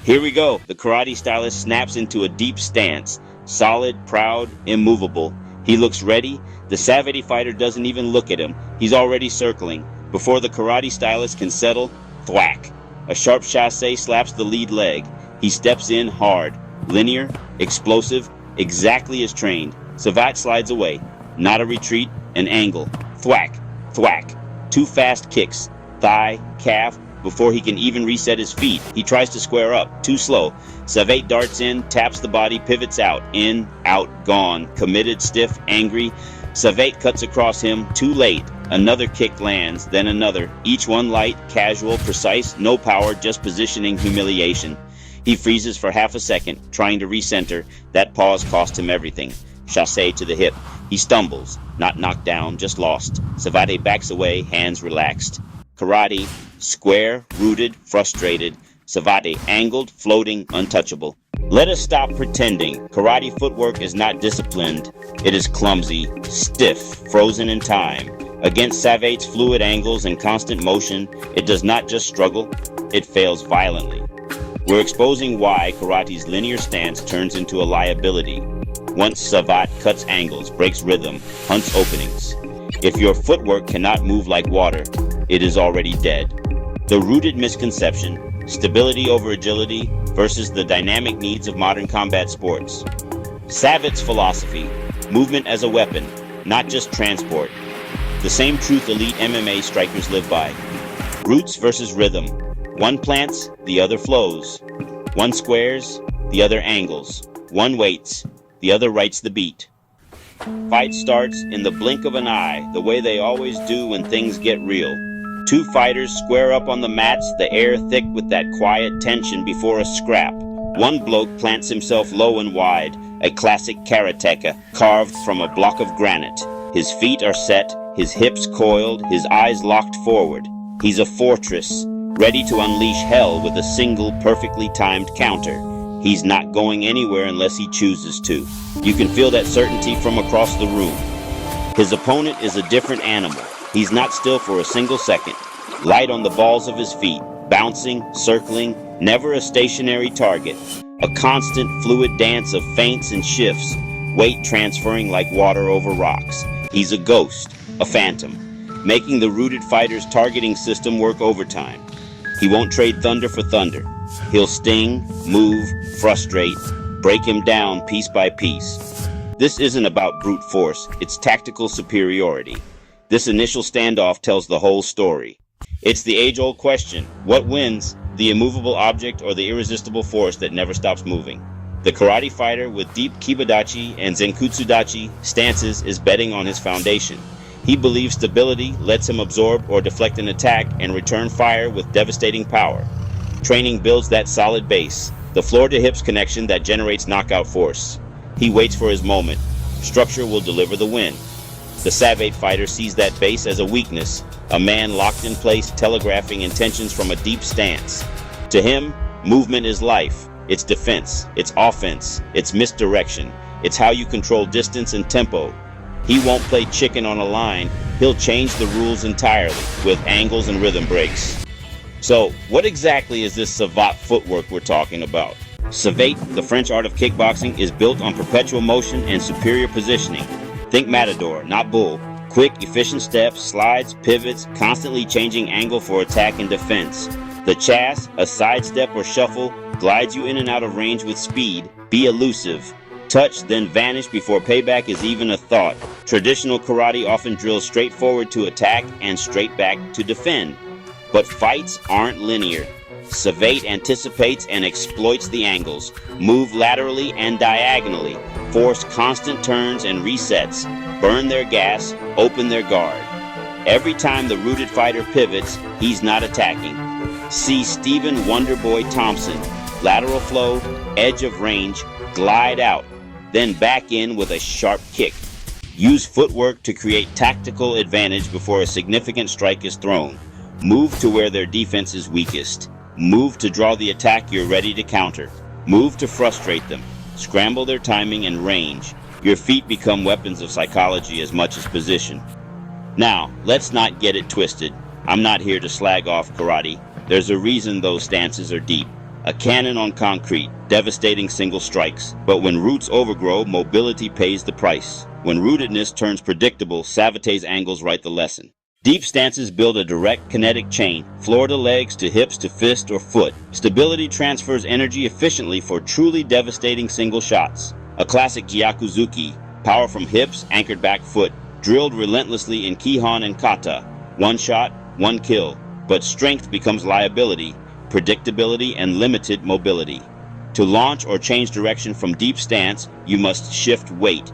Here we go. The karate stylist snaps into a deep stance. Solid, proud, immovable. He looks ready. The Savate fighter doesn't even look at him. He's already circling. Before the karate stylist can settle, thwack. A sharp chassé slaps the lead leg. He steps in hard. Linear, explosive, exactly as trained. Savate slides away. Not a retreat, an angle. Thwack, thwack. Two fast kicks. Thigh, calf. Before he can even reset his feet, he tries to square up. Too slow. Savate darts in, taps the body, pivots out. In, out, gone. Committed, stiff, angry. Savate cuts across him. Too late. Another kick lands, then another. Each one light, casual, precise, no power, just positioning, humiliation. He freezes for half a second, trying to recenter. That pause cost him everything. Chassé to the hip. He stumbles. Not knocked down, just lost. Savate backs away, hands relaxed. Karate, square, rooted, frustrated. Savate angled, floating, untouchable. Let us stop pretending. Karate footwork is not disciplined. It is clumsy, stiff, frozen in time. Against Savate's fluid angles and constant motion, it does not just struggle, it fails violently. We're exposing why karate's linear stance turns into a liability. Once Savate cuts angles, breaks rhythm, hunts openings. If your footwork cannot move like water, it is already dead. The rooted misconception, stability over agility versus the dynamic needs of modern combat sports. Savate's philosophy, movement as a weapon, not just transport. The same truth elite MMA strikers live by. Roots versus rhythm. One plants, the other flows. One squares, the other angles. One waits, the other writes the beat. Fight starts in the blink of an eye, the way they always do when things get real. Two fighters square up on the mats, the air thick with that quiet tension before a scrap. One bloke plants himself low and wide, a classic karateka carved from a block of granite. His feet are set, his hips coiled, his eyes locked forward. He's a fortress, ready to unleash hell with a single perfectly timed counter. He's not going anywhere unless he chooses to. You can feel that certainty from across the room. His opponent is a different animal. He's not still for a single second. Light on the balls of his feet, bouncing, circling, never a stationary target. A constant fluid dance of feints and shifts, weight transferring like water over rocks. He's a ghost, a phantom, making the rooted fighter's targeting system work overtime. He won't trade thunder for thunder. He'll sting, move, frustrate, break him down piece by piece. This isn't about brute force, it's tactical superiority. This initial standoff tells the whole story. It's the age-old question, what wins, the immovable object or the irresistible force that never stops moving? The karate fighter with deep kibadachi and zenkutsudachi stances is betting on his foundation. He believes stability lets him absorb or deflect an attack and return fire with devastating power. Training builds that solid base, the floor-to-hips connection that generates knockout force. He waits for his moment. Structure will deliver the win. The Savate fighter sees that base as a weakness, a man locked in place telegraphing intentions from a deep stance. To him, movement is life. It's defense, it's offense, it's misdirection. It's how you control distance and tempo. He won't play chicken on a line. He'll change the rules entirely with angles and rhythm breaks. So, what exactly is this Savate footwork we're talking about? Savate, the French art of kickboxing, is built on perpetual motion and superior positioning. Think matador, not bull. Quick, efficient steps, slides, pivots, constantly changing angle for attack and defense. The chass, a sidestep or shuffle, glides you in and out of range with speed. Be elusive. Touch, then vanish before payback is even a thought. Traditional karate often drills straight forward to attack and straight back to defend. But fights aren't linear. Savate anticipates and exploits the angles, move laterally and diagonally, force constant turns and resets, burn their gas, open their guard. Every time the rooted fighter pivots, he's not attacking. See Stephen Wonderboy Thompson, lateral flow, edge of range, glide out, then back in with a sharp kick. Use footwork to create tactical advantage before a significant strike is thrown. Move to where their defense is weakest. Move to draw the attack you're ready to counter. Move to frustrate them. Scramble their timing and range. Your feet become weapons of psychology as much as position. Now, let's not get it twisted. I'm not here to slag off karate. There's a reason those stances are deep. A cannon on concrete, devastating single strikes. But when roots overgrow, mobility pays the price. When rootedness turns predictable, Savate's angles write the lesson. Deep stances build a direct kinetic chain, floor to legs to hips to fist or foot. Stability transfers energy efficiently for truly devastating single shots. A classic Gyakuzuki, power from hips, anchored back foot, drilled relentlessly in Kihon and Kata. One shot, one kill. But strength becomes liability, predictability, and limited mobility. To launch or change direction from deep stance, you must shift weight.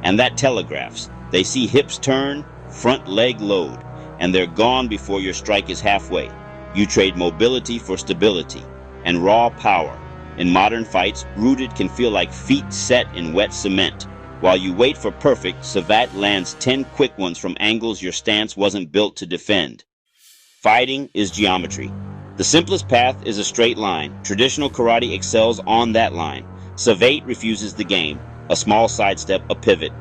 And that telegraphs. They see hips turn, front leg load, and they're gone before your strike is halfway. You trade mobility for stability and raw power. In modern fights, rooted can feel like feet set in wet cement. While you wait for perfect, Savate lands 10 quick ones from angles your stance wasn't built to defend. Fighting is geometry. The simplest path is a straight line. Traditional karate excels on that line. Savate refuses the game. A small sidestep, a pivot,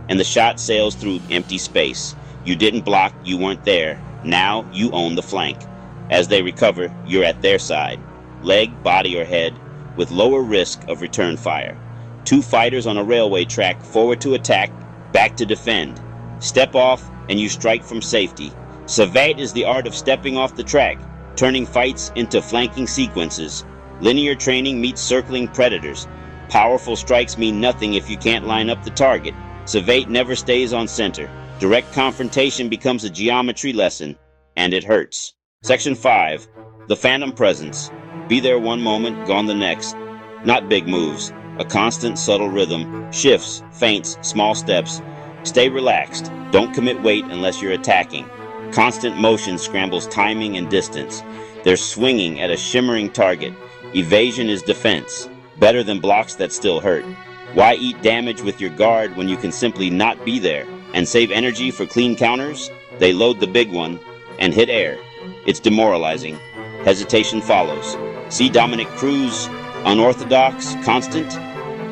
and the shot sails through empty space. You didn't block, you weren't there. Now you own the flank. As they recover, you're at their side. Leg, body, or head, with lower risk of return fire. Two fighters on a railway track, forward to attack, back to defend. Step off, and you strike from safety. Savate is the art of stepping off the track, turning fights into flanking sequences. Linear training meets circling predators. Powerful strikes mean nothing if you can't line up the target. Savate never stays on center. Direct confrontation becomes a geometry lesson, and it hurts. Section 5. The Phantom Presence. Be there one moment, gone the next. Not big moves. A constant, subtle rhythm. Shifts, feints, small steps. Stay relaxed. Don't commit weight unless you're attacking. Constant motion scrambles timing and distance. They're swinging at a shimmering target. Evasion is defense. Better than blocks that still hurt. Why eat damage with your guard when you can simply not be there and save energy for clean counters? They load the big one and hit air. It's demoralizing. Hesitation follows. See Dominic Cruz, unorthodox, constant?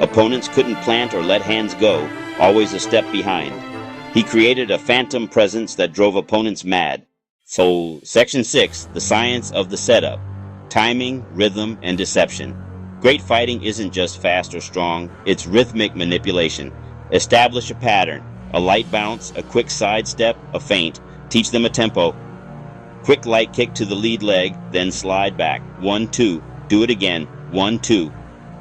Opponents couldn't plant or let hands go, always a step behind. He created a phantom presence that drove opponents mad. So, Section 6, the science of the setup. Timing, rhythm, and deception. Great fighting isn't just fast or strong, it's rhythmic manipulation. Establish a pattern, a light bounce, a quick sidestep, a feint. Teach them a tempo. Quick light kick to the lead leg, then slide back. 1, 2. Do it again. 1, 2.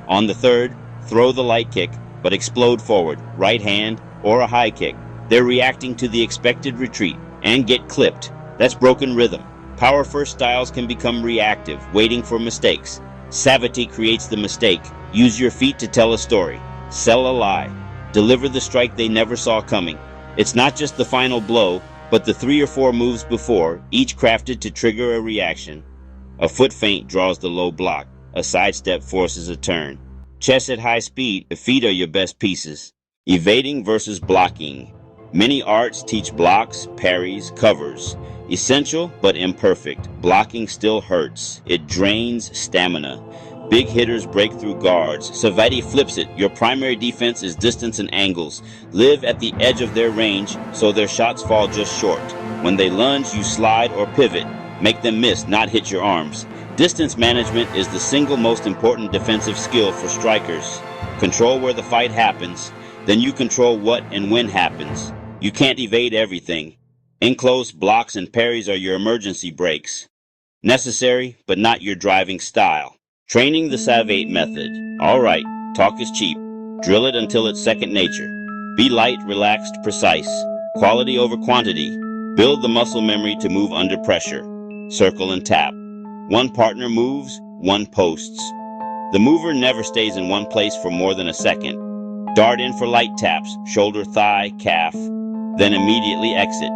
On the third, throw the light kick, but explode forward, right hand, or a high kick. They're reacting to the expected retreat and get clipped. That's broken rhythm. Power first styles can become reactive, waiting for mistakes. Savate creates the mistake. Use your feet to tell a story. Sell a lie. Deliver the strike they never saw coming. It's not just the final blow, but the 3 or 4 moves before, each crafted to trigger a reaction. A foot feint draws the low block. A sidestep forces a turn. Chess at high speed, the feet are your best pieces. Evading versus blocking. Many arts teach blocks, parries, covers. Essential but imperfect. Blocking still hurts. It drains stamina. Big hitters break through guards. Savate flips it. Your primary defense is distance and angles. Live at the edge of their range so their shots fall just short. When they lunge, you slide or pivot. Make them miss, not hit your arms. Distance management is the single most important defensive skill for strikers. Control where the fight happens, then you control what and when happens. You can't evade everything. Enclosed blocks and parries are your emergency breaks. Necessary, but not your driving style. Training the Savate method. Alright, talk is cheap. Drill it until it's second nature. Be light, relaxed, precise. Quality over quantity. Build the muscle memory to move under pressure. Circle and tap. One partner moves, one posts. The mover never stays in one place for more than a second. Dart in for light taps, shoulder, thigh, calf, then immediately exit.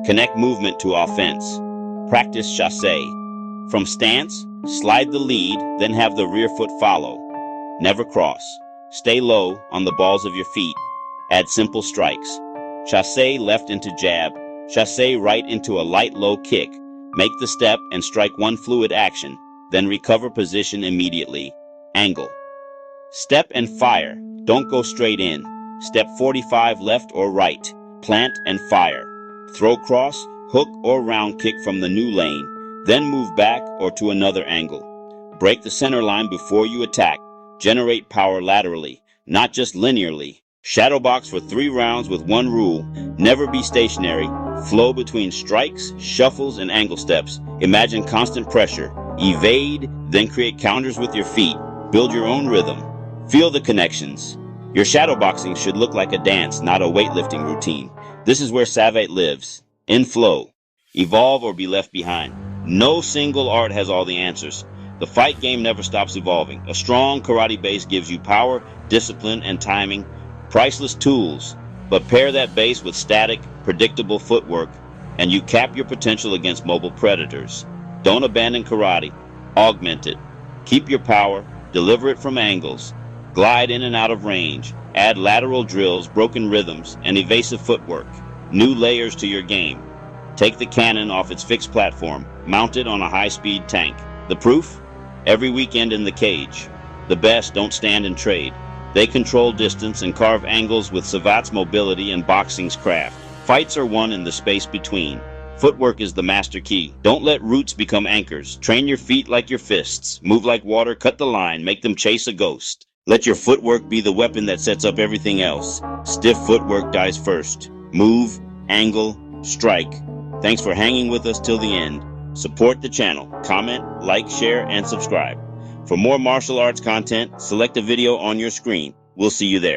Connect movement to offense. Practice chasse. From stance, slide the lead, then have the rear foot follow. Never cross. Stay low on the balls of your feet. Add simple strikes. Chasse left into jab. Chasse right into a light low kick. Make the step and strike one fluid action, then recover position immediately. Angle. Step and fire. Don't go straight in. Step 45 left or right. Plant and fire. Throw cross, hook or round kick from the new lane, then move back or to another angle. Break the center line before you attack. Generate power laterally, not just linearly. Shadowbox for 3 rounds with one rule. Never be stationary. Flow between strikes, shuffles, and angle steps. Imagine constant pressure. Evade, then create counters with your feet. Build your own rhythm. Feel the connections. Your shadowboxing should look like a dance, not a weightlifting routine. This is where Savate lives. In flow. Evolve or be left behind. No single art has all the answers. The fight game never stops evolving. A strong karate base gives you power, discipline, and timing. Priceless tools, but pair that base with static, predictable footwork, and you cap your potential against mobile predators. Don't abandon karate. Augment it. Keep your power, deliver it from angles, glide in and out of range, add lateral drills, broken rhythms, and evasive footwork. New layers to your game. Take the cannon off its fixed platform, mount it on a high-speed tank. The proof? Every weekend in the cage. The best don't stand and trade. They control distance and carve angles with Savate's mobility and boxing's craft. Fights are won in the space between. Footwork is the master key. Don't let roots become anchors. Train your feet like your fists. Move like water, cut the line, make them chase a ghost. Let your footwork be the weapon that sets up everything else. Stiff footwork dies first. Move, angle, strike. Thanks for hanging with us till the end. Support the channel. Comment, like, share, and subscribe. For more martial arts content, select a video on your screen. We'll see you there.